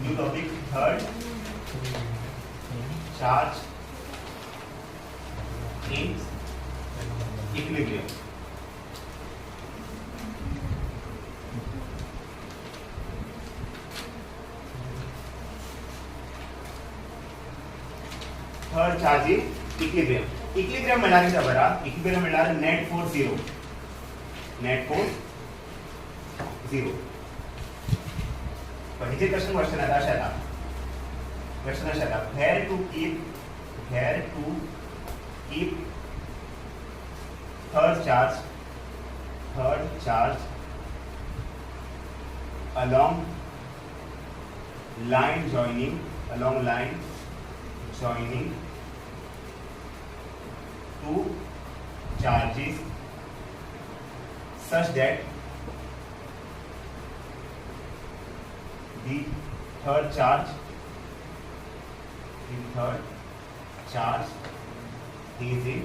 New topic third charge in equilibrium. Third charge in equilibrium. Equilibrium म्हणल्यार कितें बरा, equilibrium म्हणल्यार net force zero, net force zero. पण हिचे क्वेश्चन येता अशें येता, क्वेश्चन अशें येता, where to keep third charge along line joining two charges such that the third charge is in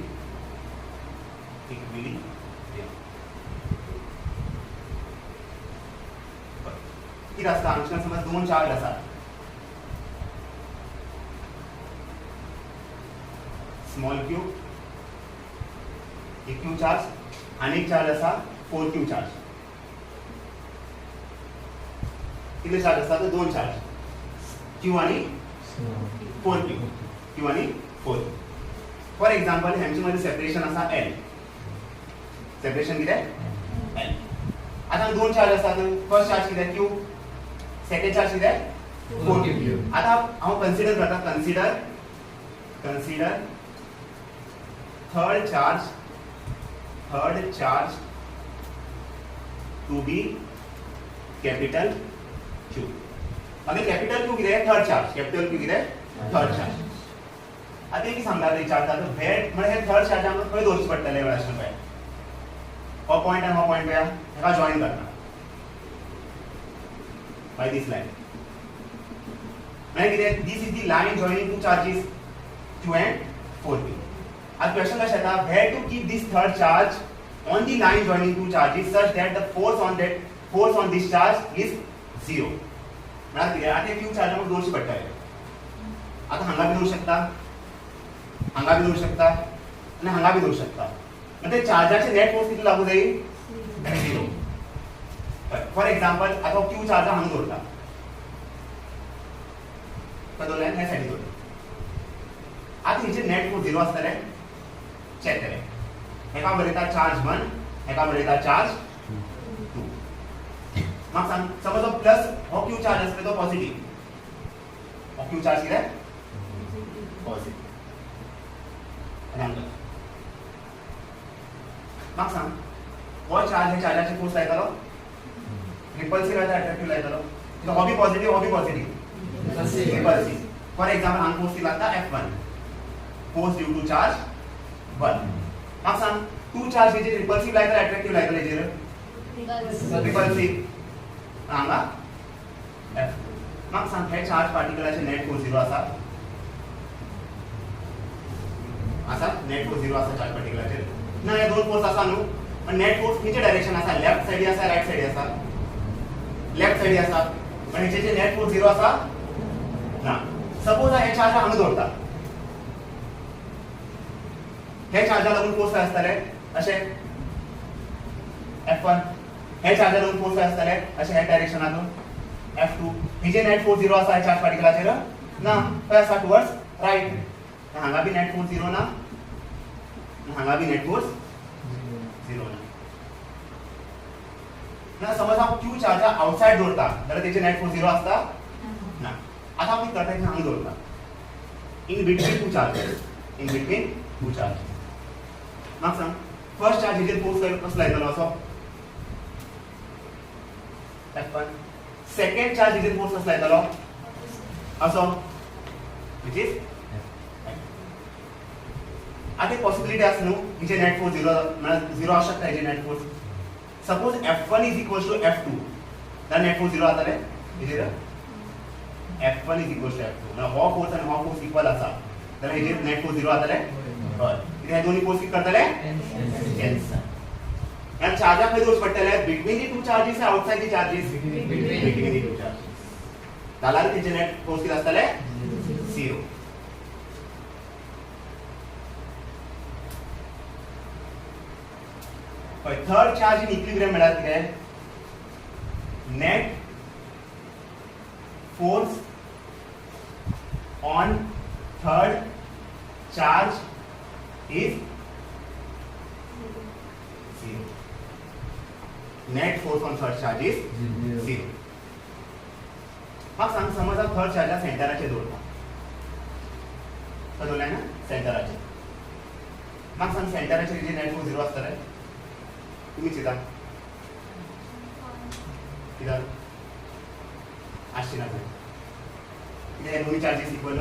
equilibrium. किती असता आमच्या समज दोन चार्ज असतात, स्मॉल क्यू एक क्यू चार्ज आणि एक चार्ज असा 4 क्यू चार्ज। किती चार्ज असतात? दोन चार्ज, क्यू आणि 4 क्यू, क्यू आणि 4। फॉर एक्झाम्पल ह्यांच्या मध्ये सेपरेशन असा एल, सेपरेशन किती आहे एल। आता दोन चार्ज असतात, फर्स्ट चार्ज किती आहे क्यू, सेकंड चार्ज किती आहे 4 क्यू। आता हम कन्सिडर करता, consider third charge to be capital Q. अगर कैपिटल क्यू किती आहे थर्ड चार्ज, कैपिटल क्यू किती आहे थर्ड चार्ज। आता एक सांगता विचारता तो वेट म्हणजे हे थर्ड चार्ज आमकां खंय दवरचें पडटलें वेळाचें पळय, हो पॉइंट आनी हो पॉइंट पळया, हेका जॉइन करता by this line. This is the line joining two charges Q and 4P. Our question was where to keep this third charge on the line joining two charges such that the force on this charge is zero. मतलब किती आता Q charge आमकां दोनशे पडटले, आता हांगा B दोन शकता, हांगा बी दोन शकता आणि हांगा बी दोन शकता, म्हणजे चार्जाचे नेट फोर्स किती लागू जाईल झिरो। फॉर एक्झाम्पल आता क्यू चार्ज हांगा दवरता, दवरल्यार ह्या सायडीक दवरता, आता हिचे नेट फोर्स झिरो आसतले, चेक केले, हेका बरयता चार्ज 1, हेका बरयता चार्ज 2। म्हाका सांग समज हो प्लस हो क्यू चार्ज आसता तो पॉझिटिव्ह, हो क्यू चार्ज कितें पॉझिटिव्ह, म्हाका सांग हो चार्ज हे चार्जाचे फोर्स लायतालो रिपल्सिव लायता अट्रॅक्टिव्ह लायतालो, तो हो बी पॉझिटिव्ह रिपल्सिव। फॉर एक्झाम्पल हांगा फोर्स किती लागता F1, force due to charge 1। म्हाका सांग टू चार्ज हेजेर रिपल्सिव लायता अट्रॅक्टिव्ह लायता हेजेर रिपल्सिव, हांगा F। म्हाका सांग हे चार्ज पार्टिकलाचे नेट फोर्स झिरो आसा, नेट फोर्स झिरो आसा चार्ज पार्टिकलाचेर ना, हे दोन फोर्स आसा न्हू, पण नेट फोर्स खंयचे डायरेक्शन आसा, लेफ्ट सायडी आसा राइट सायडी आसा, लेफ्ट सायडी आसा, पण हेचे नेट फोर्स झिरो आसा ना। सपोज हे चार्ज हांगा दवरता, हे चार्जा लागून फोर्स काय आसतले अशे F1, हे चार्जा लागून फोर्स काय आसतले अशे ह्या डायरेक्शनातून F2। हेचे नेट फोर्स झिरो आसा चार्ज पार्टिकलाचेर ना, खंय आसा टुवर्ड्स राइट, हांगा बी नेट फोर्स झिरो ना, हांगा बी नेट फोर्स झिरो ना। समज हांव क्यू चार्ज आउटसाइड दवरता जाल्यार तेचे नेट फोर्स झिरो आसता ना। आता हांव कितें करता हांगा दवरता इन बिटवीन टू चार्जेस, म्हाका सांग फर्स्ट चार्ज हेजेर फोर्स कसो लायतलो असो F1, सेकंड चार्ज हेजेर फोर्स कसो लायतलो असो विच इज आता पॉसिबिलिटी आसा न्हू हिचे नेट फोर्स झिरो म्हणजे झिरो आसू शकता हेजे net force. Suppose F1 is equal to F2 जाल्यार नेट फोर्स झिरो जातले हेजेर, F1 is equal to F2 म्हणजे हो फोर्स आणि हो फोर्स इक्वल आसा जाल्यार हेजेर नेट फोर्स झिरो जातले, हय कित्याक हे दोन्ही फोर्स कितें करतले कॅन्सल। And charge खंय दवरचे पडटले between the two charges or outside the charges? Between the two charges. जाल्यार तेजे नेट फोर्स किती आसतले 0. थर्ड चार्ज इन इक्विलिब्रियम म्हळ्यार कितें net force on third charge is 0. Net force on third charge is 0. म्हाका सांग समज हांव थर्ड चार्जा सेंटराचेर दवरता तो दवरलाय ना सेंटराचेर म्हाका सांग सेंटराचेर जे नेट फोर्स 0 आसतले तुम्ही चिंता कित्याक आसची ना कित्याक हे दोन्ही चार्जीस इक्वल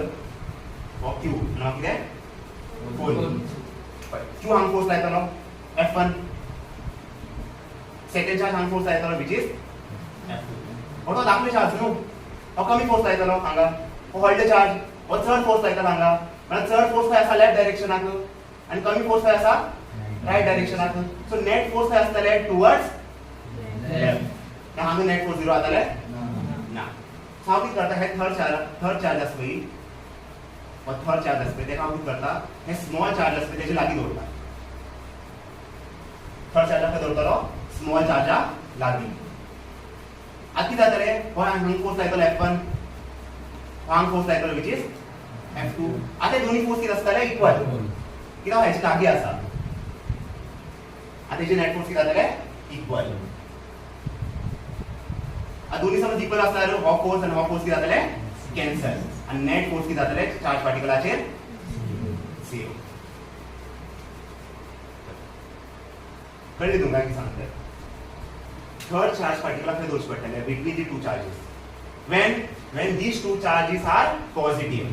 हो क्यू आनी हो कितें फोर्स क्यू हांगा फोर्स लायतलो F1 सेकंड चार्ज हांगा फोर्स लायतलो विच इज F2 हो तो धाकलो चार्ज न्हू हो कमी फोर्स लायतलो हांगा हो व्हडलो चार्ज हो चड फोर्स लायतलो हांगा म्हळ्यार चड फोर्स खंय आसा लेफ्ट डायरेक्शनाक आनी कमी फोर्स खंय आसा राइट डायरेक्शनाक सो नेट फोर्स काय आसतले टुवर्ड्स लेफ्ट हांगा नेट फोर्स 0 आतले ना सो हांव कितें करता हे थर्ड चार्ज आसा पळय हो थर्ड चार्ज आसा पळय तेका हांव कितें करता हे स्मॉल चार्ज आसा पळय तेजे लागीं दवरता थर्ड चार्जाक दवरतलो स्मॉल चार्जा लागीं आतां कितें जातलें हो हांगा फोर्स लायतलो F1 हांगा फोर्स लायतलो विच इज F2 आतां दोन्ही फोर्स कितें आसतले इक्वल कित्याक हेजे लागीं आसा आता नेट फोर्स किती जातले इक्वल आ दोन्ही समज इक्वल असल्यार हो फोर्स आणि हो फोर्स किती जातले कॅन्सल आणि नेट फोर्स किती जातले चार्ज पार्टिकलाचेर 0. कळ्ळें तुमकां कितें सांगता थर्ड चार्ज पार्टिकल खंय दवरचे पडटले between the two charges when these two charges are positive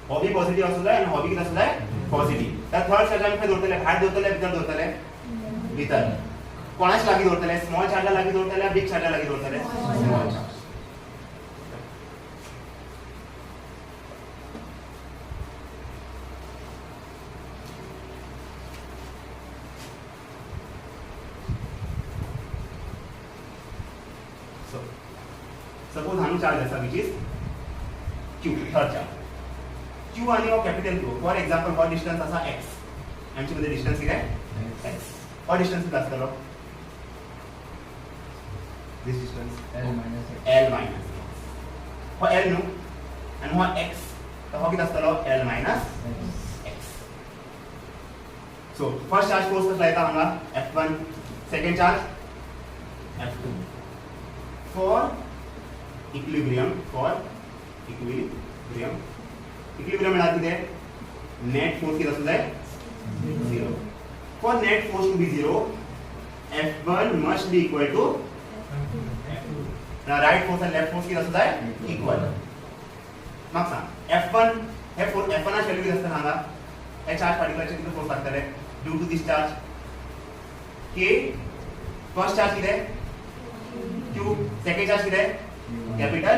हो भी पॉझिटिव्ह असू जाय आणि हो भी किती असू जाय पॉझिटिव्ह तर थर्ड चार्ज आमी खंय दवरतले भायर दवरतले भितर दवरतले भितर कोणाच लागीं दवरतले स्मॉल चार्जा लागीं दवरतले बिग चार्जा लागीं दवरतले स्मॉल चार्ज सपोज हांगा चार्ज आसा which is Q third charge Q आणि हो कॅपिटल क्यू फॉर एक्झाम्पल हो डिस्टन्स आसा x आमचे मध्ये डिस्टन्स कितें x हो डिस्टन्स किती आसतलो दिस डिस्टन्स l मायनस हो l न्हू आणि हो x तर हो किती आसतलो l minus x so first charge force कसला येता हांगा F1 second charge F2 for equilibrium म्हळ्यार कितें नेट फोर्स किती आसू जाय 0 for net force to be 0 F1 must be equal to F2 now right force and left force किती आसू जाय equal म्हाका सांग F1 हे फोर्स F1 ची व्हॅल्यू किती आसता हांगा हे चार्ज पार्टिकलचे किती फोर्स लागतले due to this charge k first charge कितें q सेकंड चार्ज कितें कैपिटल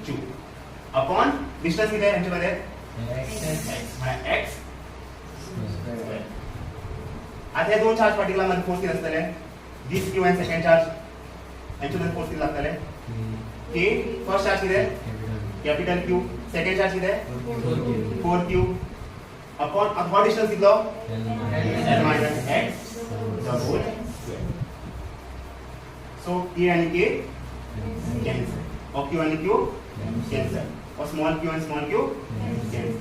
Q अपॉन डिस्टेंस किती आहे यांच्यामध्ये x म्हणजे x आता हे दोन चार्ज पार्टिकल मध्ये फोर्स किती असतले दिस Q आणि सेकंड चार्ज यांच्यामध्ये फोर्स किती लागतले K फर्स्ट चार्ज किती आहे कैपिटल Q सेकंड चार्ज किती आहे 4Q अपॉन अपॉन डिस्टेंस किती L minus x the whole square so K आणि K cancel और Q and Q cancel और small q and small q cancel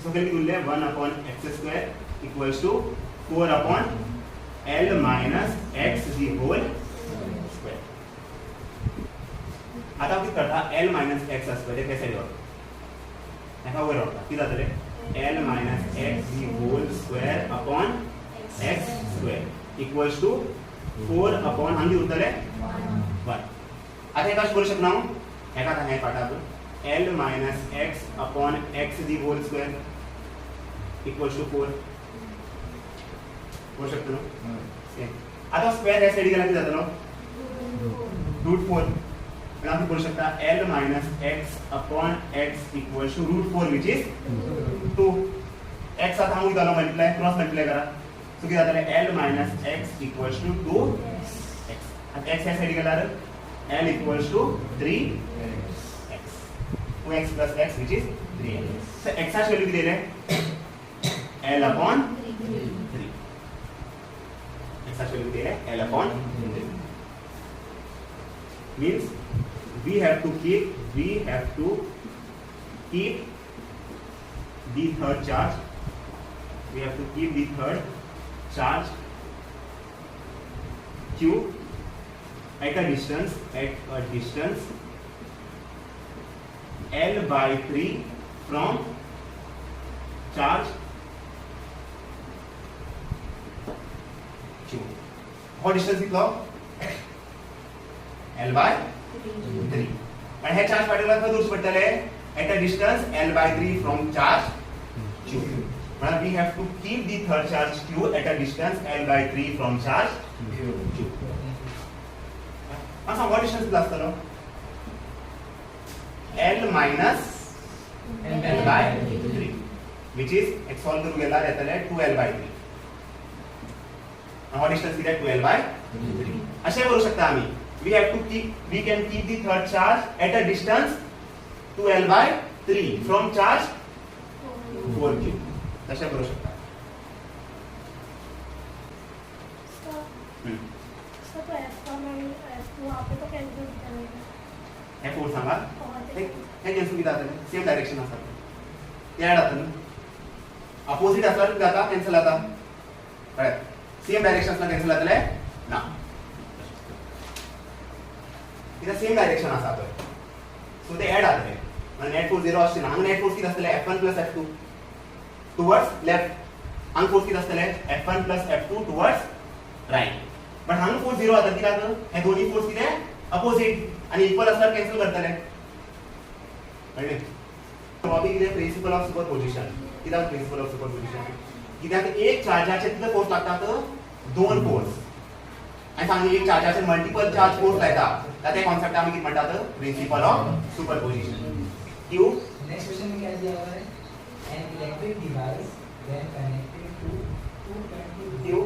so can we do 1 upon x square equals to 4 upon L minus x the whole square आता किती करता L minus x square कैसे लिहावं ऐसा वर होता किती जातले L minus x the whole square upon x square equals to 4 upon हम उरतले 1 आता हे कशें करू शकना हांव हेका आता हे पाठात L minus x upon x the whole square equals to 4 करू शकतो ना आता स्क्वेअर या साइड गेला किती जातलो √4 पण आपण करू शकता L minus x upon x equals to √4 which is 2 x आता हम इथं मल्टीप्लाय क्रॉस मल्टीप्लाय करा सो किती जातले L minus x equals to 2x आता x या साइड गेला L equals to 3x 2x plus x which is 3. So x का वैल्यू दे रहे हैं L upon 3. x का वैल्यू दे रहे हैं L upon 3. Means we have to keep the third charge. We have to keep the third charge Q at a distance L by 3 from charge Q. What distance is log? L by 3. And hey charge particle का दूर पड़ता है at a distance L by 3 from charge Q. Now we have to keep the third charge Q at a distance L by 3 from charge Q. Now what distance plus करो? L minus L by 3, which is x solve करूँगा रहता है 2L by 3. Now what distance is that? 2L by 3. अशे बोलू शकता आम्ही. We can keep the third charge at a distance 2L by 3 from charge 4Q. अशे बोलू शकता. हे फोर सांगा हे कॅन्सल किती जातले सेम डायरेक्शन आसा ते ऍड जाता अपोजिट आसल्यार किती जाता कॅन्सल जाता राइट सेम डायरेक्शन आसल्यार कॅन्सल जातले ना कित्याक सेम डायरेक्शन आसा पळय सो ते ऍड जातले म्हणजे नेट फोर्स 0 आसचे ना हांगा नेट फोर्स किती आसतले F1 plus F2 towards left हांगा फोर्स किती आसतले F1 plus F2 towards right but हांगा फोर्स 0 जाता कित्याक हे दोन्ही फोर्स किती अपोजिट आणि इक्वल असल्यावर कॅन्सल करतले कळले टॉपिक किती प्रिन्सिपल ऑफ सुपरपोजिशन कित्याक प्रिन्सिपल ऑफ सुपरपोजिशन कित्याक एक चार्जाचे कितले फोर्स लागतात दोन फोर्स आणि सांगली एक चार्जाचे मल्टिपल चार्ज फोर्स लायतात त्या कॉन्सेप्ट आम्ही किती म्हणतात प्रिन्सिपल ऑफ सुपरपोजिशन क्यू नेक्स्ट क्वेश्चन में क्या दिया हुआ है an electric device when connected to 220 Q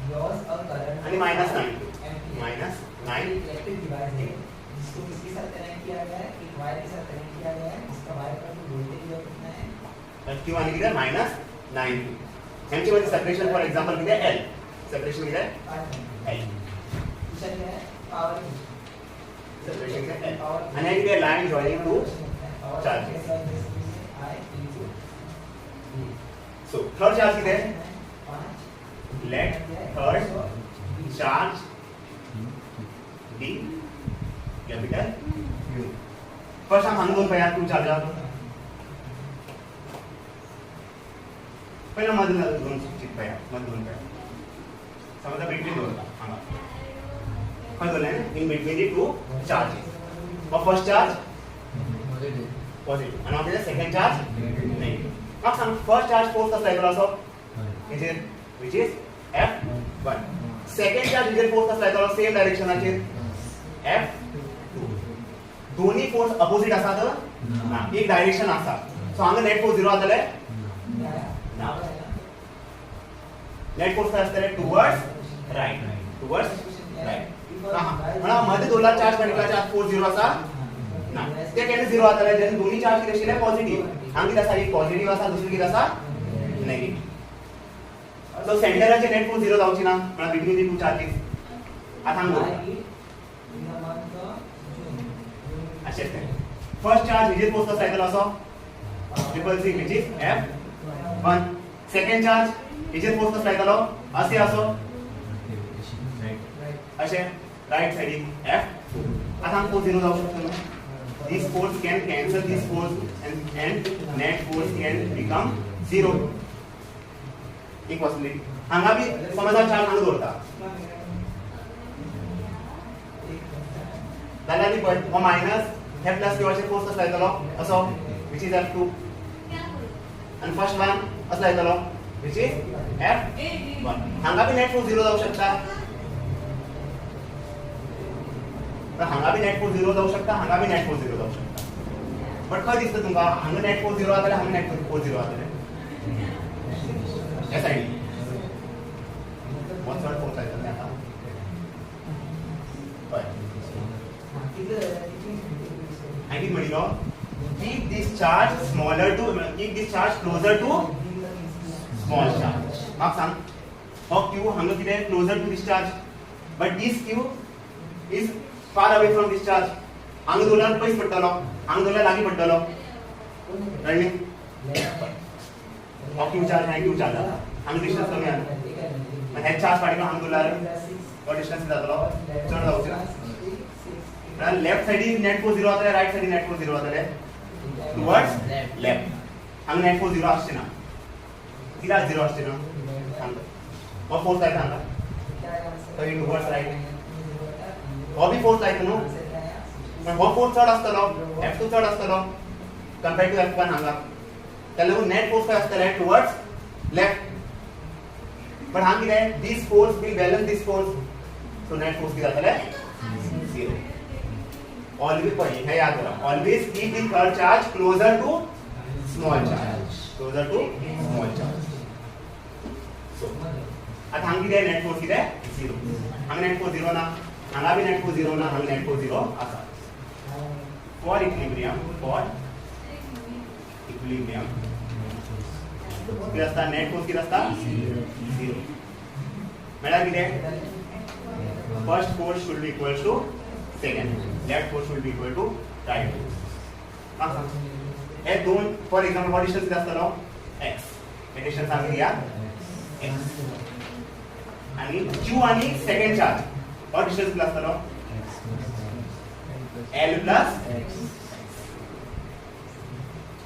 draws a current आणि -9 ampere. -9 इलेक्ट्रिक डिवाइस है जिसको किसके साथ कनेक्ट किया गया है एक वायर के साथ कनेक्ट किया गया है इसका वायर का जो वोल्टेज है कितना है क्यू आणि किती -9 यांची मध्ये सेपरेशन फॉर एग्जांपल किती L सेपरेशन किती L दूसरा क्या है पावर सेपरेशन किती L आणि किती line joining two charges I into so third charge किती आहे 5 let third charge D capital U. First हम दोन पहला टू चार्ज आतो पहिला मधला दोन चित पहला मध दोन पहला समजा बिटवीन दोन हां काय बोलले in between the two charges और फर्स्ट चार्ज पॉजिटिव आणि आपल्याला सेकंड चार्ज नेगेटिव्ह मग सांग फर्स्ट चार्ज फोर्स कसला आहे असो which is F1 second charge इधर फोर्स कसला आहे सेम डायरेक्शनाचे F2 दोन्ही फोर्स अपोजिट असतात ना एक डायरेक्शन असा सो हांगा नेट फोर्स 0 आतले ना नेट फोर्स काय असतले टुवर्ड्स राइट म्हणा मध्ये दोनला चार्ज कनेक्टला चार्ज फोर्स 0 असा ना ते केले 0 आतले जेन दोन्ही चार्ज किती आशिल्ले पॉझिटिव्ह हांगा किती असा एक पॉझिटिव्ह असा दुसरी किती असा नेगेटिव्ह सो सेंटरचे नेट फोर्स 0 जावची ना म्हणा बिटवीन दी टू चार्जेस आता हांगा फर्स्ट चार्ज विजिट पोस्ट सायकल असो triple C which is F1 second charge विजिट पोस्ट सायकल असे असो असे राइट साइड F2 आता हम को 0 जाऊ शकतो ना this force can cancel this force and net force can become 0 एक पॉसिबिलिटी हांगा भी समजा चार्ज हांगा दवरता जाल्यार नी पळय हो मायनस हे प्लस किंवाचे फोर्स कसला येतलो असो which is F2 आणि फर्स्ट वन असला येतलो which is F1 हांगा भी नेट फोर्स 0 जाऊ शकता तर हांगा भी नेट फोर्स 0 जाऊ शकता हांगा भी नेट फोर्स 0 जाऊ शकता बट खंय दिसता तुमका हांगा नेट फोर्स 0 आतले हांगा नेट फोर्स 0 आतले या साइड वन थर्ड फोर्स आतले आता पळय हांगी म्हणिलो keep this charge closer to small charge. Mark सांग. हो Q हांगा कितें closer to this charge, but this Q is far away from this charge. हांगा दोलार पयस पडटलो, हांगा दोलार लागीं पडटलो. राईट? हो Q charge है Q charge. हांगा डिस्टन्स कमी आसा. मग हे चार्ज पार्टिकल हांगा दोलार और डिस्टन्स जातलो चड जावचो. Left side is net force 0 आतले, राइट साइड नेट फोर्स 0 आतले. Towards left. हांगा नेट फोर्स 0 आसचेना. किला 0 आसचेना. हांगा और फोर्स लायता हांगा. So it towards right. हो भी फोर्स लायता न्हू. पण हो फोर्स चड आसतलो, F2 चड आसतलो कंपेयर टू F1 हांगा. तेन्ना नेट फोर्स काय आसतले टुवर्ड्स लेफ्ट. But हांगा कितें this force will balance this force. So net force किती जातले 0. Always पळय हे याद करा. Always keep the third charge closer to small charge. Closer to small charge. So आता हांगा कितें net force कितें 0. हांगा net force 0 ना. हांगा भी net force 0 ना. हांगा net force 0 आसा. For equilibrium किती असता नेट फोर्स किती असता 0. मेळ्ळा कितें first force should be equal to second, left force should be equal to right force. हे दोन फॉर एग्जांपल व्हॉट डिस्टन्स किती असतलो x. हे डिस्टन्स सांग दिया x आणि q आणि सेकंड चार्ज व्हॉट डिस्टन्स किती असतलो l plus x.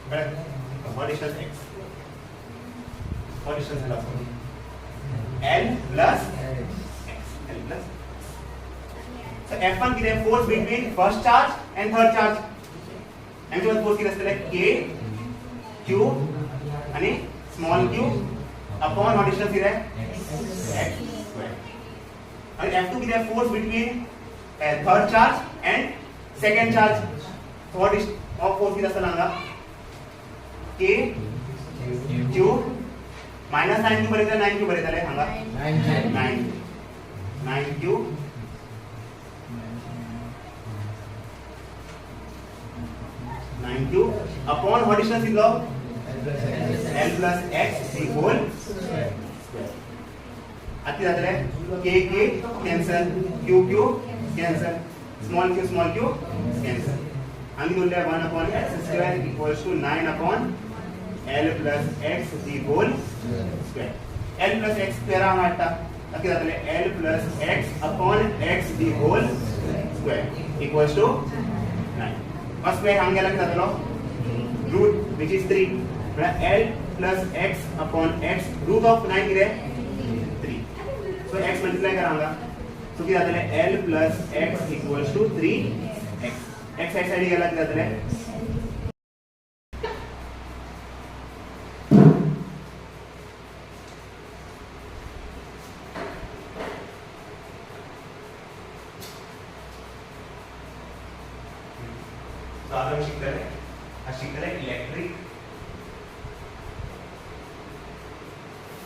What distance x. What distance is left? L plus x. L plus. So F1 किती आहे force between first charge and third charge. M1 force किती असते K Q आणि small q upon what distance किती आहे x square. आणि F2 किती आहे force between third charge and second charge. So what is force किती असते सांगा K Q माइनस 9 क्यू बरेतले 9 क्यू बरेतले हांगा 9 q 9 q upon what distance is l plus x the whole square. अति जातले k k cancel q q cancel small q cancel. आंगी बोलले 1 upon x square equals to 9 upon L plus x the whole square. L plus x square आना अति जातले L plus x upon x the whole square equals to 9. और square हम गेला जातलो root which is 3. मतलब L plus x upon x root of 9 किती 3. So x multiply करांगा so किती जातले L plus x equals to 3x. x side गेला किती जातले इलेक्ट्रिक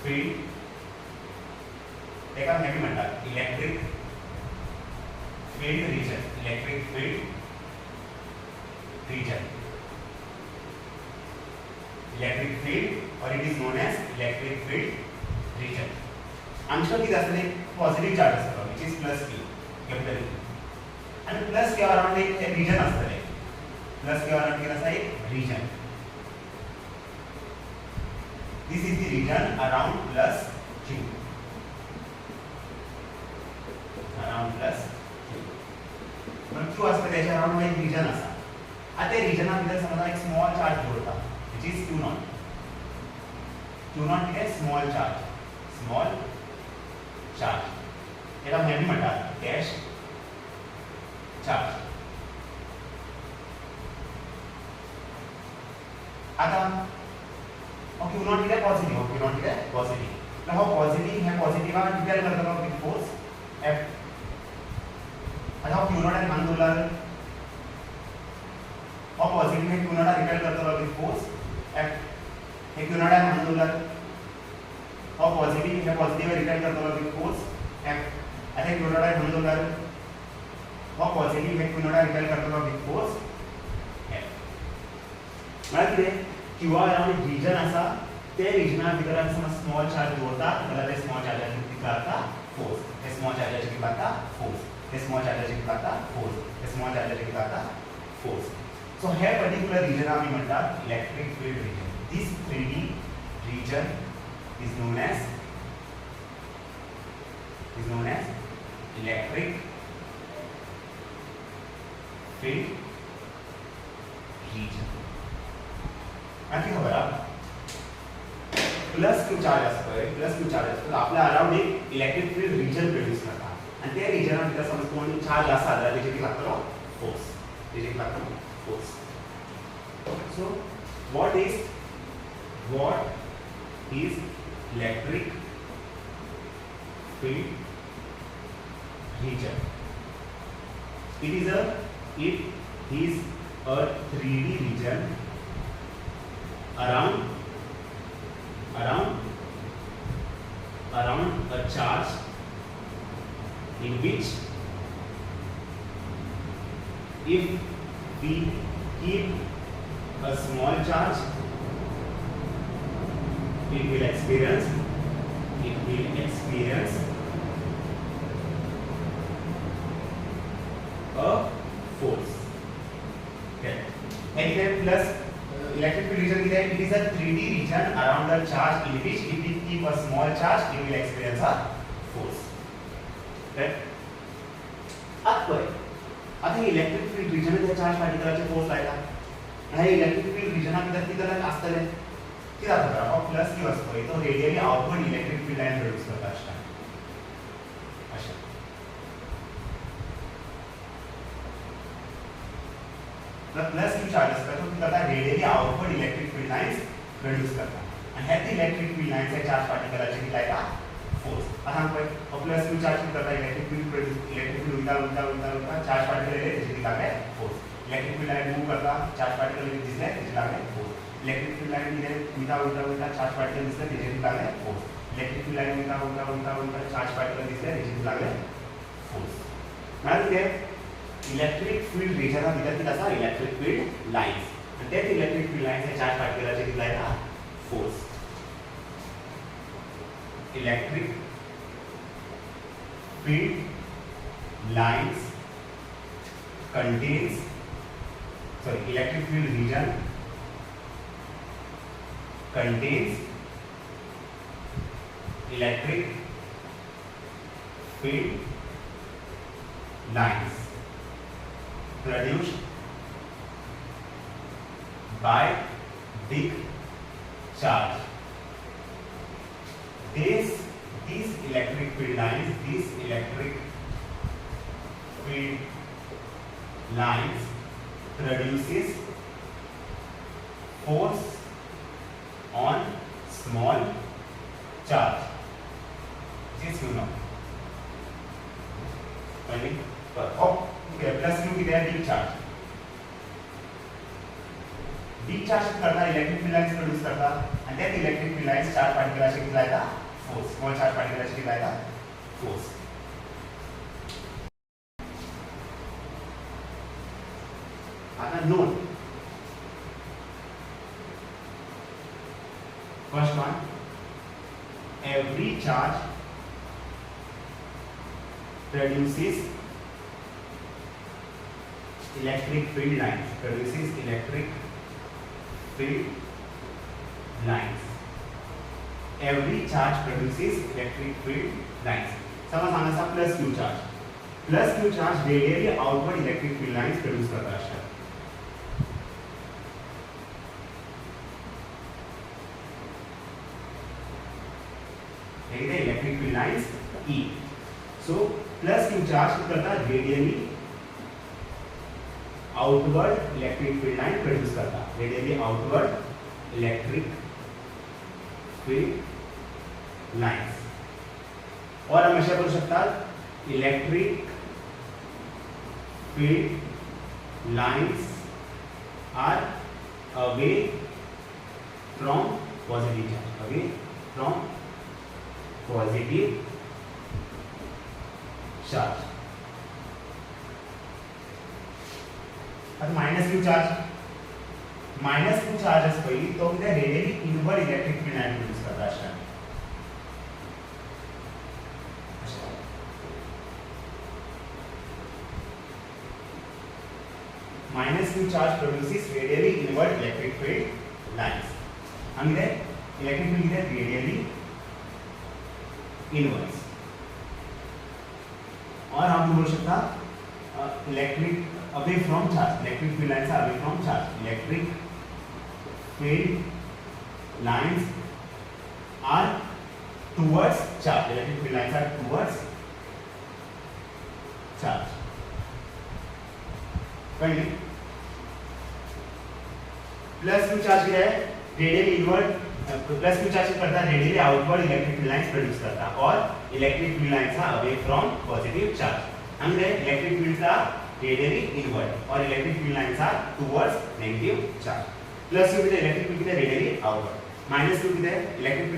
फील्ड एका हेवी म्हणतात electric field region. Electric field region, electric field और it is known as electric field region. आमचं किती असते पॉझिटिव्ह चार्ज असतो which is plus q capital आणि प्लस q अराउंड एक रीजन असतं. प्लस q अराउंड किती असतं एक region. This is the region around plus q. Around plus q. पण q असतं त्याच्या अराउंड एक रीजन असा. आता त्या रीजनामध्ये समजा एक स्मॉल चार्ज जोडता which is q naught. q naught किती आहे स्मॉल चार्ज. स्मॉल चार्ज याला हेवी म्हणतात डॅश चार्ज. आता q naught किती आहे पॉझिटिव्ह. q naught किती आहे पॉझिटिव्ह. तर हा पॉझिटिव्ह ह्या पॉझिटिव्हला डिपेंड करतो विथ फोर्स f. आता हा q naught आहे मान दोला हा पॉझिटिव्ह है q naught डिपेंड करतो विथ फोर्स f. हे q naught आहे मान दोला हा पॉझिटिव्ह है पॉझिटिव्ह डिपेंड करतो विथ फोर्स f. आता q naught आहे मान दोला हा पॉझिटिव्ह है q naught डिपेंड करतो विथ फोर्स f. म्हळ्यार कितें क्यूआ अराउंड रिजन आसा ते रिजना भितर आमी समज स्मॉल चार्ज दवरता जाल्यार ते स्मॉल चार्जाचेर कितें लागता फोर्स ते स्मॉल चार्जाचेर कितें लागता फोर्स ते स्मॉल चार्जाचेर कितें लागता फोर्स ते स्मॉल चार्जाचेर कितें लागता फोर्स सो हे पर्टिक्युलर रिजन आमी म्हणटात electric field region this 3D region is known as electric field region आणखी खबर प्लस क्यू चार्ज असतो प्लस क्यू चार्ज असतो आपल्या अराउंड एक इलेक्ट्रिक फील्ड रिजन प्रोड्यूस करता आणि त्या रिजनात भितर समज कोण चार्ज आसा जाल्यार तेजेर कितें लागतलो फोर्स तेजेर लागतलो force so what is electric field region? It is a 3D region around a charge in which if we keep a small charge it will experience a force. Okay. And then plus electric field region is that it is a 3D region around the charge in which if we keep a small charge it will experience a force. Okay. आता electric field region त्या charge पार्टिकलचे force लायला हे electric field Rijna भितर कितें आसतलें कितें जाता हो plus Q आसता पळय तो radially outward electric field line produce करता अशें प्लस क्यू चार्ज आसता तो कितें करता radially outward electric field lines produce करता आनी हेच इलेक्ट्रिक फील्ड लायन्स हे चार्ज पार्टिकलाचेर कितें लायता फोर्स आतां पळय हो प्लस क्यू चार्ज कितें करता इलेक्ट्रिक फील्ड उलटा चार्ज पार्टिकल येयले तेजेर कितें लागलें force electric field line move करता चार्ज पार्टिकल दिसले तेजेर लागलें फोर्स इलेक्ट्रिक फील्ड लाइन उल्टा चार्ज पार्टिकल दिसले तेजेर लागले फोर्स इलेक्ट्रिक फील्ड लाइन उल्टा चार्ज पार्टिकल दिसले तेजेर लागले फोर्स म्हळ्यार कितें इलेक्ट्रिक फील्ड रिजना भितर कितें आसा इलेक्ट्रिक फील्ड लायन्स आनी तेच इलेक्ट्रिक फील्ड लायन्स हे चार्ज पार्टिकलाचेर कितें लायता force electric field lines contains electric field region contains electric field lines produced by big charge. These electric field lines produces force on small charge. This you know. Okay, plus you किती आहे big charge. Big charge करता electric field lines produce करता आणि त्या electric field lines charge पार्टिकलाचे किती लायता force small charge पार्टिकलाचे किती लायता फोर्स. आता note first one, every charge produces electric field lines. Every charge produces electric field lines. समज सांगायचा plus Q charge radially outward electric field lines produce करता असतात. Electric field lines E. So plus Q charge करता radially outward electric field line produce करता radially outward electric field lines. और हम अशा करू शकतात electric field lines are away from positive charge away from positive charge. And minus q charge -2 charges पयली तो कितें radially inward electric field line produce करता अशें -2 charge produces radially inward electric field lines. And the electric field is radially inwards. और हम बोल सकता electric away from charge, electric field lines are away from charge. Electric field lines are towards charge. Electric field lines are towards charge. Finally, +2 charge क्या है radially inward +2 charge करता है radially outward electric field lines produce करता है और electric field lines are away from positive charge हमने electric fields are radially inward और electric field lines are towards negative charge +2 की इलेक्ट्रिक फील्ड की radially outward -2 की इलेक्ट्रिक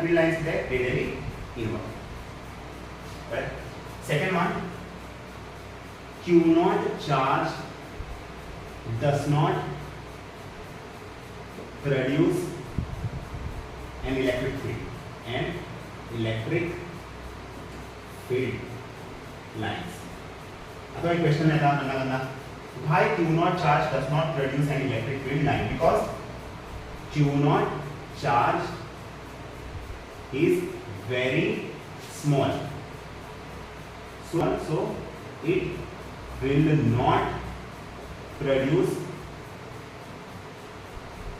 फील्ड लाइंस की radially inward right second one Q0 charge does not produce an electric field lines. अब एक question है ना why Q0 charge does not produce an electric field line because Q0 charge is very small so it will not produce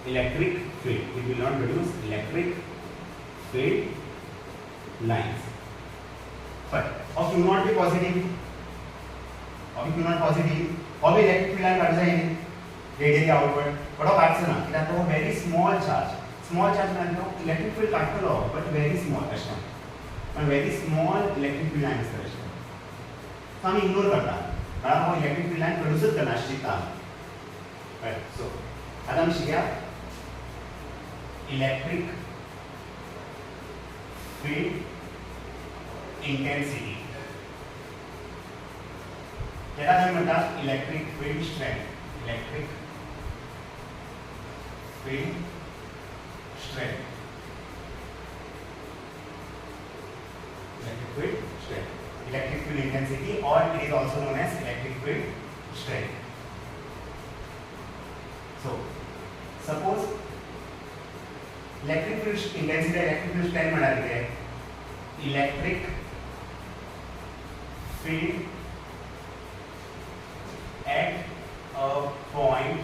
electric field. It will not produce electric field lines. But of Q0 be positive. Of Q0 positive. Of electric field line बढ़ जाएंगे radially outward. But of action ना इधर तो very small charge. Small charge मान लो electric field काटते लो but very small ऐसा. और very small electric field line इस तरह से. तो हम ignore करता है. बड़ा वो इलेक्ट्रिक फील्ड लाइन प्रोड्यूस करना सीखता है राइट सो आज हम सीखा इलेक्ट्रिक फील्ड इंटेंसिटी क्या था मतलब electric field strength electric field strength electric field strength electric field intensity or it is also known as electric field strength so suppose electric field intensity electric field strength बना देते हैं electric field at a point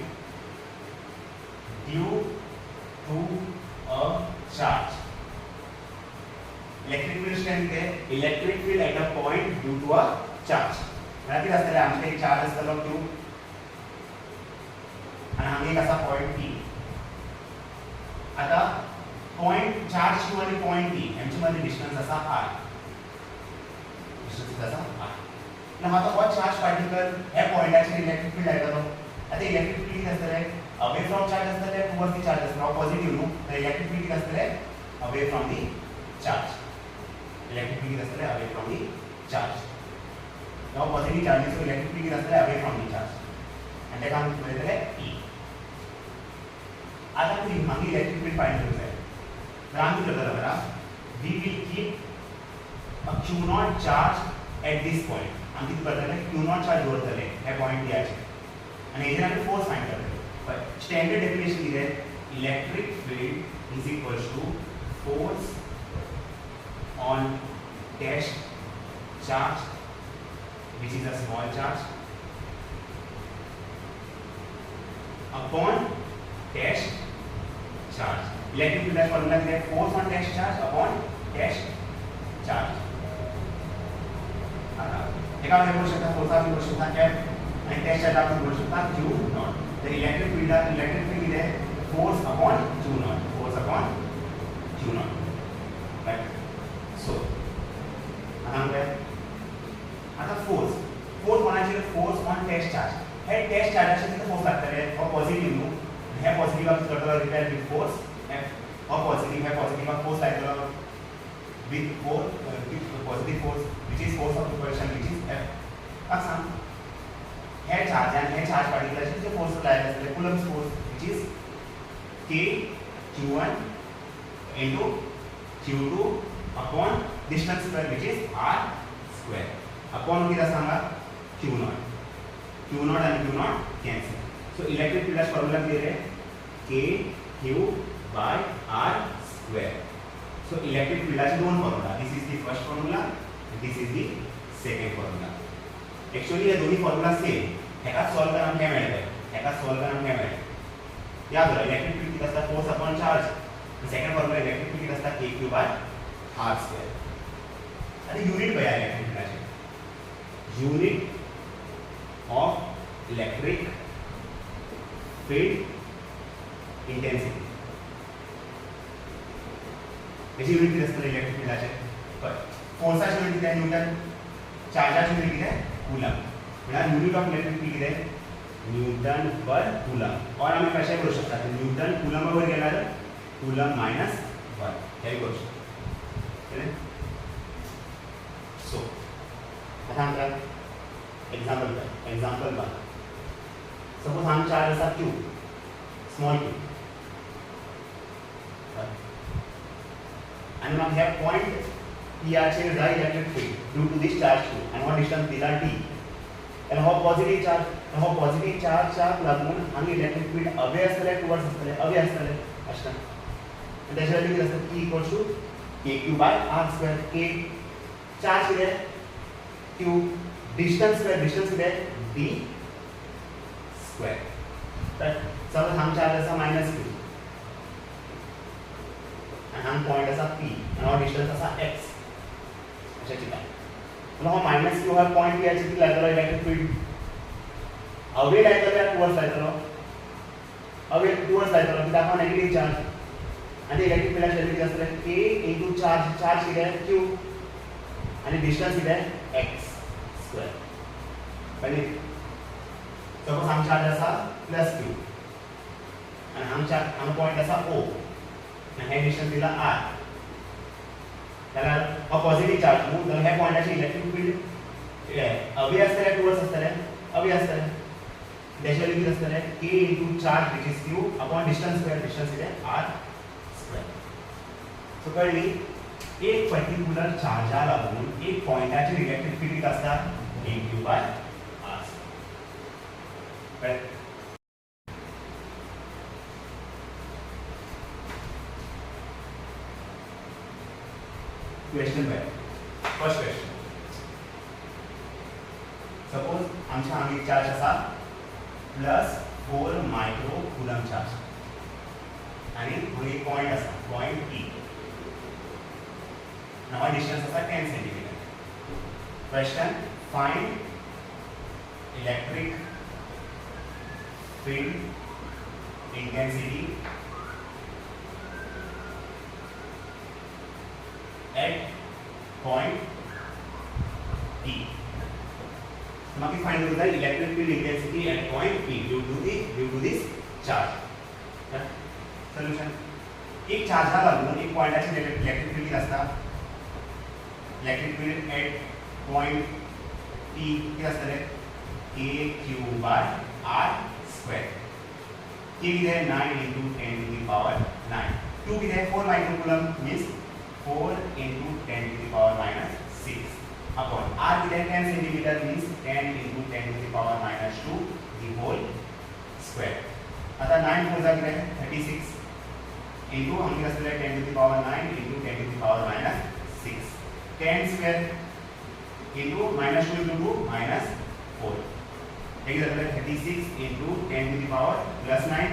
due to a charge electric field strength है electric field at a point due to a charge मला किती असतं आमचे एक charge असतं q आणि आम्ही एक असा पॉइंट p आता पॉइंट चार्ज q आणि पॉइंट p यांच्यामध्ये डिस्टन्स असा r डिस्टन्स असा r ना आता वो चार्ज पार्टिकल या पॉइंटाचे इलेक्ट्रिक फील्ड आहे तो आता इलेक्ट्रिक फील्ड किती असतं अवे फ्रॉम चार्ज असतं टुवर्ड्स द चार्ज असतं पॉझिटिव्ह नो तर इलेक्ट्रिक फील्ड किती असतं away from the charge electric field is away from the charge. Now positive charge is electric field is away from the charge. And that comes with E. आज हम हमारी electric field find करते हैं. राम की तरह लगा we will keep a Q0 charge at this point. हम किस करते हैं Q0 charge जोड़ते हैं है point दिया है. and इधर हमें force find करते हैं. But standard definition इधर electric field is equals to force on dash charge which is a small charge upon dash charge electric field formula is force on dash charge upon dash charge एका में बोल सकता force आप बोल सकता क्या and dash charge आप बोल सकता q0 the electric field is force upon q0 force upon q0 right so आता फोर्स होना चाहिए फोर्स ऑन टेस्ट चार्ज है टेस्ट चार्ज असे तिथे फोर्स लागतं है और पॉझिटिव्ह नो हे पॉझिटिव्ह आप करतो रिपेअर विथ फोर्स और पॉझिटिव्ह है पॉझिटिव्ह आप फोर्स लागतो with positive force which is force of repulsion which is F अब सांग हे चार्ज पार्टिकल जे फोर्स लागले असते Coulomb's force k q1 into q2 upon distance square which is r square upon किती सांगा q0 and q0 cancel. So electric field formula clear है k q by r square. So electric field चे दोन formula. This is the first formula and this is the second formula. Actually ये दोन्ही formula same. ह्याका solve करून काय मिळतं? ह्याका सॉल्व करून काय मिळतं? याद रहा इलेक्ट्रिक फील्ड किती असता force upon charge. Second formula electric field किती असता k q by r square. आता युनिट काय आहे इलेक्ट्रिक फील्डचे? Unit of electric field intensity. याची युनिट किती असते इलेक्ट्रिक फील्डचे? फोर्सची युनिट किती आहे न्यूटन. चार्जची युनिट किती आहे कूलम. म्हणजे युनिट ऑफ इलेक्ट्रिक फील्ड किती आहे न्यूटन पर कूलम. और आम्ही कशा करू शकता न्यूटन कूलम वर गेल्यावर कूलम माइनस 1 हे करू शकतो. सो आता आमचा एक्झाम्पल 1 सपोज हम चार्ज असा q स्मॉल q आणि मग ह्या पॉइंट p चे write electric field due to this charge q आणि हा डिस्टन्स दिला d and how positive charge लागून आणि इलेक्ट्रिक फील्ड अवे असले टुवर्ड्स असले अवे असले अशा आणि त्याच्या व्हॅल्यू किती असते e equals to kq by r square. k charge किती आहे q डिस्टन्स किती आहे d स्क्वेअर. तर सपोज हम चार्ज असा माइनस q आणि हम पॉइंट असा p आणि हा डिस्टन्स असा x अशा ठिकाणी मतलब माइनस q है पॉइंट p किती लागला इलेक्ट्रिक फील्ड अवे लागला टुवर्ड्स लागला अवे टुवर्ड्स लागला किती आपण नेगेटिव्ह चार्ज आणि इलेक्ट्रिक फील्ड ची व्हॅल्यू असते k इनटू चार्ज किती आहे q आणि डिस्टन्स किती आहे x स्क्वेअर. पहिले सपोज हम चार्ज असा प्लस q आणि हम पॉइंट असा o आणि हे डिस्टन्स दिला r त्याला पॉझिटिव्ह चार्ज म्हणून तर ह्या पॉइंटची इलेक्ट्रिक फील्ड अवे असते टुवर्ड्स असते अवे असते त्याच्या व्हॅल्यू किती असते k into charge which is q upon distance square distance is r square. So कळली एक पर्टिक्युलर चार्ज लागून एक पॉइंटची इलेक्ट्रिक फील्ड किती असतात q by r square. Question है फर्स्ट क्वेश्चन सपोज आमचा आम्ही चार्ज असा प्लस 4 मायक्रो कूलम चार्ज आणि हांगा पॉइंट असा पॉइंट p नावा डिस्टन्स असा 10 centimetre. Question find electric field intensity at point P. Mug find होता है electric field intensity at point P due to this charge. Solution एक charge हा लागून एक पॉइंटची इलेक्ट्रिक फील्ड किती असता electric field at point P किती असते k q by r square. k किती आहे 9 into 10 to the power 9. q किती आहे 4 micro coulomb means 4 into 10 to the power minus 6 upon r किती आहे 10 centimetre means 10 into 10 to the power minus 2 the whole square. आता 9 4 किती आहे 36 into हम किती असले 10 to the power 9 into 10 to the power minus 6 10 square into minus 2 into 2 minus 4 हे किती असले 36 into 10 to the power plus 9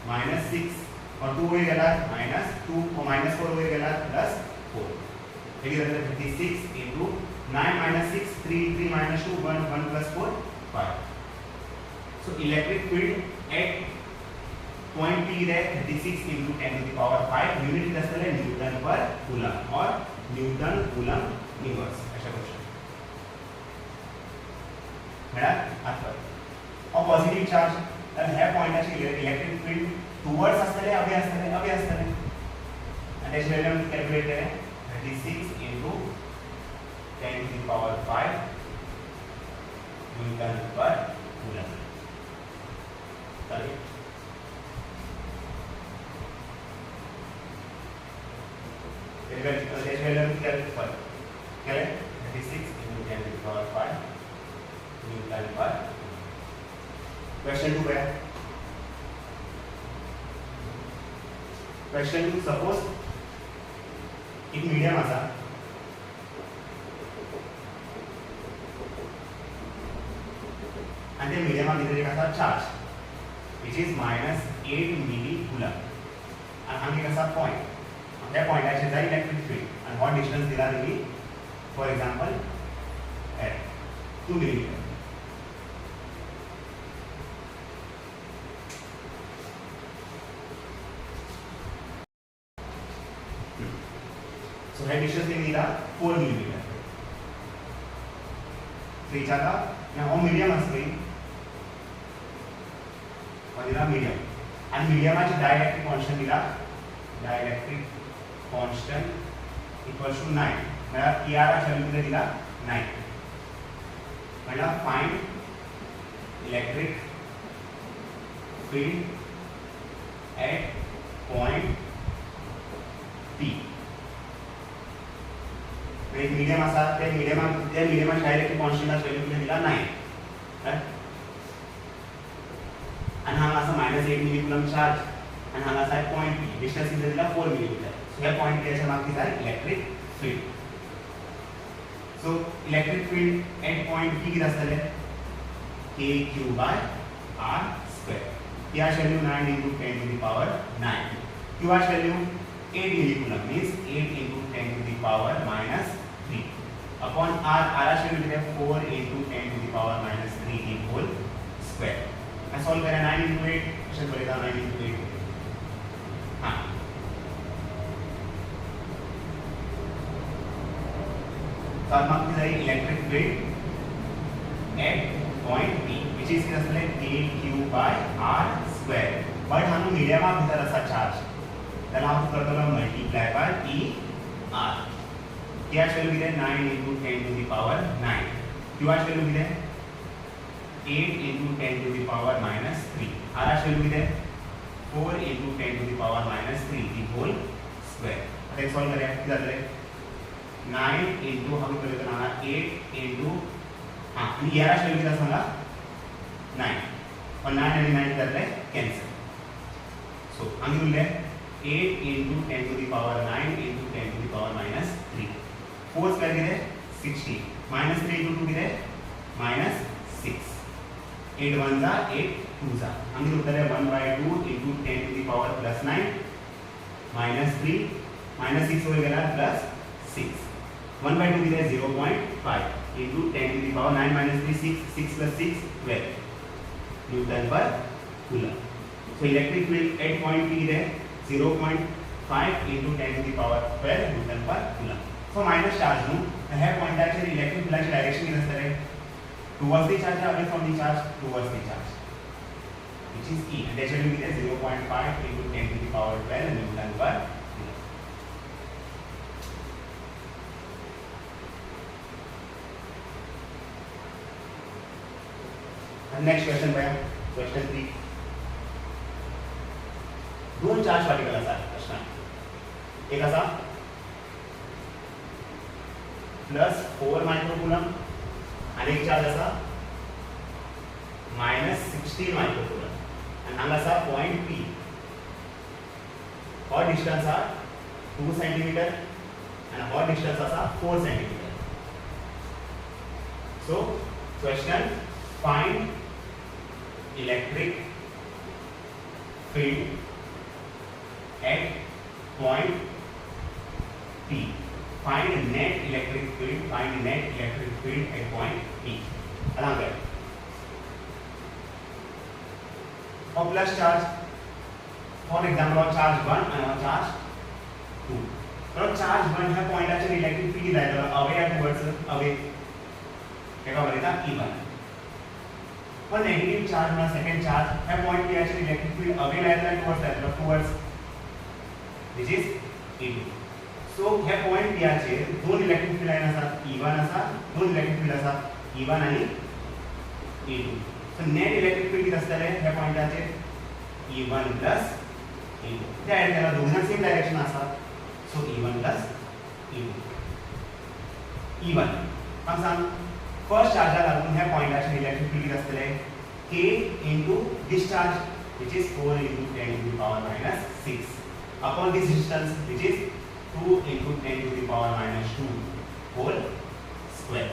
minus 6 और 2 हो गया माइनस 2 और माइनस 4 हो गया प्लस 4 देखिए 56 into 9 minus 6 3 3 minus 2 1 1 plus 4 5. So electric field at point P है 36 into 10 to the power 5 unit कितना है न्यूटन पर कूलम और न्यूटन कूलम इनवर्स ऐसा क्वेश्चन मेरा आता और पॉजिटिव चार्ज तर ह्या पॉइंटची इलेक्ट्रिक फील्ड टुवर्ड्स असतले अवे असतले आणि त्याची व्हॅल्यू आम्ही कॅल्क्युलेट केले 36 into 10 to the power 5 Newton पर कूलम. त्याची व्हॅल्यू किती केले 36 into 10 to the power 5 Newton पर क्वेश्चन 2 है क्वेश्चन 2 सपोज एक मीडियम आसा आणि त्या मीडियमाक भितर एक आसा charge which is -8 milli coulomb आणि हांगा एक आसा पॉइंट त्या पॉइंटाचेर जाय इलेक्ट्रिक फील्ड आणि हो डिस्टन्स दिला तेणी फॉर एग्जांपल 2 मिलीमीटर सो हे डिस्टन्स तेणी दिला 4 मिलीमीटर सो विचारता ना हो मीडियम आसली हो दिला मीडियम आणि मीडियमाची डायइलेक्ट्रिक कॉन्स्टंट दिला डायइलेक्ट्रिक कॉन्स्टंट इक्वल्स टू 9 मला ER व्हॅल्यू किती दिला 9 मला find electric field at point P एक मीडियम असा त्या मीडियमाची डायइलेक्ट्रिक कॉन्स्टंट व्हॅल्यू किती दिला 9 आणि हांगा असा -8 मिली कुलम चार्ज आणि हांगा असा पॉइंट P डिस्टन्स किती दिला 4 मिलीमीटर सो ह्या पॉइंट P च्या मागची जाय electric field so electric field at point P किती असतले kq by r square P ची value 9 into 10 to the power 9 q ची value 8 milli coulomb means 8 into 10 to the power -3 upon r ची value किती आहे 4 into 10 to the power -3 की whole square मैं solve करें 9 into 8 question बोलेगा 9 into 8 हाँ तो अब हम किधर electric field at point P which is किधर kq by r square but हम मीडियम में भीतर असा चार्ज त्याला हम करतो मल्टीप्लाय बाय ER क्या वैल्यू किती 9 into 10 to the power 9 q value किती 8 into 10 to the power -3 r value किती 4 into 10 to the power -3 the whole square आता एक सॉल्व करें किधर ले 9 into हम पहले बनाना 8 into हां आणि यार वैल्यू किती सांगा 9 और 9 आणि 9 किधर ले कैंसिल सो हम बोलले 8 into 10 to the power 9 into 10 to the power -3 4 square किती 60 -3 into 2 किती -6 8 1 जा 8 2 जा हम उत्तर है 1/2 into 10 to the power +9 -3 -6 हो गया +6 1/2 कितना है 0.5 into 10 to the power 9 -3 6 6 + 6 12 Newton पर coulomb so electric field at point P है 0.5 into 10 to the power 12 Newton पर कूलम सो माइनस चार्ज नु हे पॉइंटाचे इलेक्ट्रिक फील्डची डायरेक्शन किती असते towards the charge away from the charge towards the charge which is E and that will be 0.5 into 10 to the power 12 Newton per coulomb. And next question भैया question 3 दोन charge particle असतात प्रश्न एक असा +4 मायक्रोकुलम आणि एक चार्ज असा -16 मायक्रोकुलम आणि हांगा असा पॉइंट P हो डिस्टन्स हा 2 सेंटीमीटर आणि हो डिस्टन्स असा 4 centimetre so question find electric field at point P find net electric field at point P along there for plus charge for example on charge 1 and on charge 2 so charge 1 ह्या पॉइंटाचे electric field जायला away या towards away एका बरेता E1 पण negative charge ना second charge ह्या point P चे electric field away जायला towards which is E2 सो ह्या पॉइंट P चे दोन इलेक्ट्रिक फील्ड लाइन असतात E1 असा दोन इलेक्ट्रिक फील्ड असतात E1 आणि E2 so net electric field किती असतले ह्या पॉइंटाचे E1 + E2 त्या त्याला दोन्ही सेम डायरेक्शन असतात सो E1 + into E1 हांगा सांग फर्स्ट चार्जा लागून ह्या पॉइंटाचेर इलेक्ट्रिक फील्ड कितें आसतलें k into this charge which is 4 into 10 to the power minus 6 upon this distance which is 2 into 10 to the power minus 2 whole square.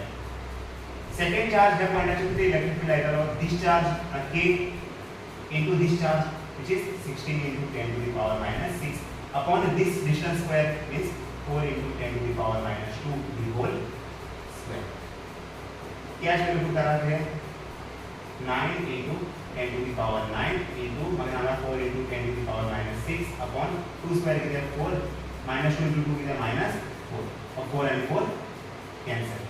Second charge ह्या पॉइंटाचेर कितें electric field आयतलो this charge k into this charge which is 16 into 10 to the power minus 6 upon this distance square means 4 into 10 to the power minus 2 the whole square. क्या value put करा थे 9 into 10 to the power 9 into अगर हमारा 4 into 10 to the power minus 6 upon 2 square कितना 4 minus 2 into 2 कितना minus 4 और 4 and 4 cancel.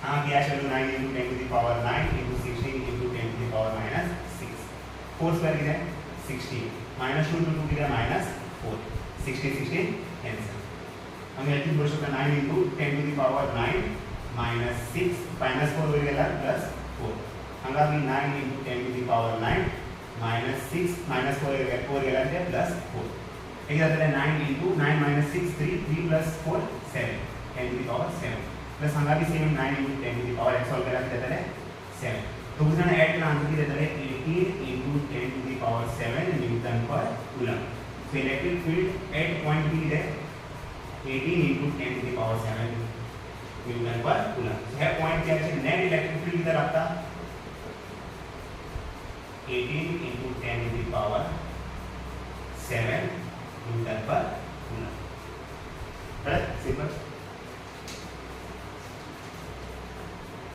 हाँ क्या value 9 into 10 to the power 9 into 16 into 10 to the power minus 6 4 square कितना 16 minus 2 into 2 कितना minus 4 16 cancel. हम यहाँ बोल सकते 9 into 10 to the power 9 minus 6 minus 4 हो गया plus 4 हंगा भी 9 into 10 to the power 9 minus 6 minus 4 गया plus 4 एक जाता है 9 into 9 minus 6 3 plus 4 7 10 to the power 7 plus हंगा भी same 9 into 10 to the power x solve करा देता है 7 तो उसने ऐड करना आंसर देता है 18 into 10 to the power 7 Newton पर coulomb. So electric field at point B है 18 into 10 to the power 7 Newton पर कूलम. So है पॉइंट क्या है नेट इलेक्ट्रिक फील्ड इधर आता 18 into 10 to the power 7 Newton पर कूलम. Correct simple.